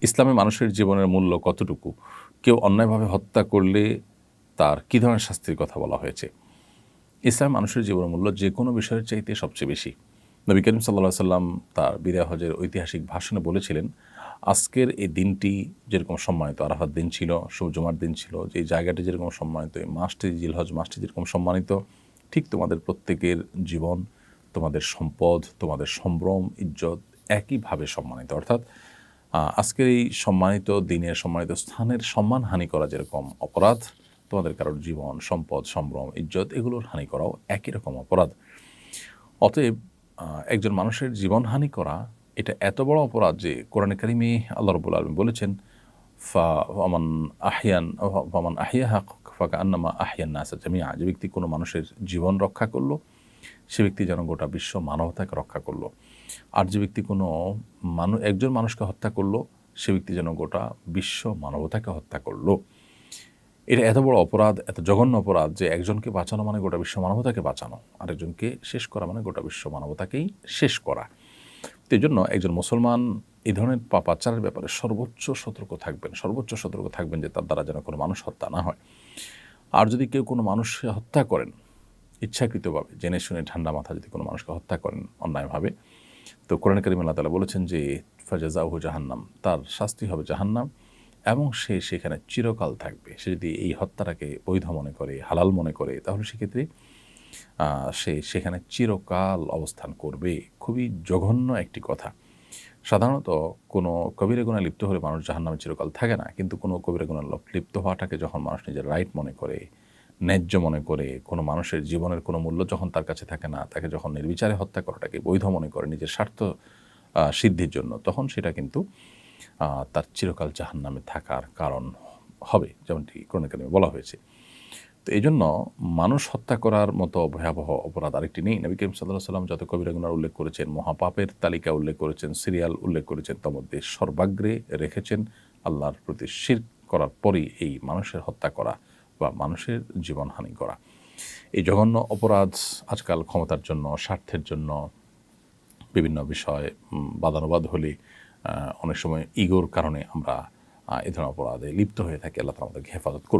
ইসলামে মানুষের জীবনের মূল্য কতটুকু, কেউ অন্যায়ভাবে হত্যা করলে তার কী ধরনের শাস্তির কথা বলা হয়েছে। ইসলামে মানুষের জীবনের মূল্য যে কোনো বিষয়ের চাইতে সবচেয়ে বেশি। নবী করিম সাল্লাল্লাহু আলাইহি সাল্লাম তার বিদায় হজের ঐতিহাসিক ভাষণে বলেছিলেন, আজকের এই দিনটি যেরকম সম্মানিত, আরাফাত দিন ছিল, জুমার দিন ছিল, যে এই জায়গাটি যেরকম সম্মানিত, এই মাসটি জিলহজ মাসটি যেরকম সম্মানিত, ঠিক তোমাদের প্রত্যেকের জীবন, তোমাদের সম্পদ, তোমাদের সম্ভ্রম, ইজ্জত একইভাবে সম্মানিত। অর্থাৎ আজকের এই সম্মানিত দিনের, সম্মানিত স্থানের সম্মানহানি করা যেরকম অপরাধ, তোমাদের কারোর জীবন, সম্পদ, সম্ভ্রম, ইজ্জত এগুলোর হানি করাও একই রকম অপরাধ। অতএব একজন মানুষের জীবনহানি করা এটা এত বড় অপরাধ যে কোরআনে কারিমে আল্লাহ রাব্বুল আলামিন বলেছেন, ফামান আহইয়াহা ফাকান্নামা আহইয়ান নাসা জামিআ, যে ব্যক্তি কোনো মানুষের জীবন রক্ষা করলো সে ব্যক্তি যেন গোটা বিশ্ব মানবতাকে রক্ষা করলো। আর যে ব্যক্তি কোনো একজন মানুষকে হত্যা করলো সে ব্যক্তি যেন গোটা বিশ্ব মানবতাকে হত্যা করলো। এটা এত বড় অপরাধ, এত জঘন্য অপরাধ যে একজনকে বাঁচানো মানে গোটা বিশ্ব মানবতাকে বাঁচানো, আরেকজনকে শেষ করা মানে গোটা বিশ্ব মানবতাকেই শেষ করা। তো এই জন্য একজন মুসলমান এই ধরনের পাপাচারের ব্যাপারে সর্বোচ্চ সতর্ক থাকবেন যে তার দ্বারা যেন কোনো মানুষ হত্যা না হয়। আর যদি কেউ কোনো মানুষকে হত্যা করেন ইচ্ছাকৃতভাবে, জেনে শুনে ঠান্ডা মাথা যদি কোনো মানুষকে হত্যা করেন অন্যায়ভাবে, তো কোরআন কারীমে আল্লাহ তাআলা বলেছেন যে ফাজাযাউহু জাহান্নাম, তার শাস্তি হবে জাহান্নাম এবং সে সেখানে চিরকাল থাকবে। সে যদি এই হত্যাটাকে বৈধ মনে করে, হালাল মনে করে, তাহলে সেক্ষেত্রে সে সেখানে চিরকাল অবস্থান করবে। খুবই জঘন্য একটি কথা। সাধারণত কোনো কবিরা গুনাহে লিপ্ত হলে মানুষ জাহান্নামে চিরকাল থাকে না, কিন্তু কোনো কবিরা গুনাহে লিপ্ত হওয়াটাকে যখন মানুষ নিজের রাইট মনে করে, ন্যায্য মনে করে, কোনো মানুষের জীবনের কোনো মূল্য যখন তার কাছে থাকে না, তাকে যখন নির্বিচারে হত্যা করাটাকে বৈধ মনে করে নিজের স্বার্থ সিদ্ধির জন্য, তখন সেটা কিন্তু তার চিরকাল জাহান্নামে থাকার কারণ হবে, যেমনটি কোরআন কারিমে বলা হয়েছে। তো এই জন্য মানুষ হত্যা করার মতো ভয়াবহ অপরাধ আরেকটি নেই। নবী করিম সাল্লাল্লাহু আলাইহি সাল্লাম যত কবিরা গুনাহ উল্লেখ করেছেন, মহাপাপের তালিকা উল্লেখ করেছেন, সিরিয়াল উল্লেখ করেছেন, তার মধ্যে সর্বাগ্রে রেখেছেন আল্লাহর প্রতি শিরক করার পরই এই মানুষের হত্যা করা বা মানুষের জীবনহানি করা। এই জঘন্য অপরাধ আজকাল ক্ষমতার জন্য, স্বার্থের জন্য, বিভিন্ন বিষয় বাদানুবাদ হলে অনেক সময় ইগোর কারণে আমরা এ ধরনের অপরাধে লিপ্ত হয়ে থাকি। আল্লাহ তাআলা আমাদেরকে হেফাজত করুন।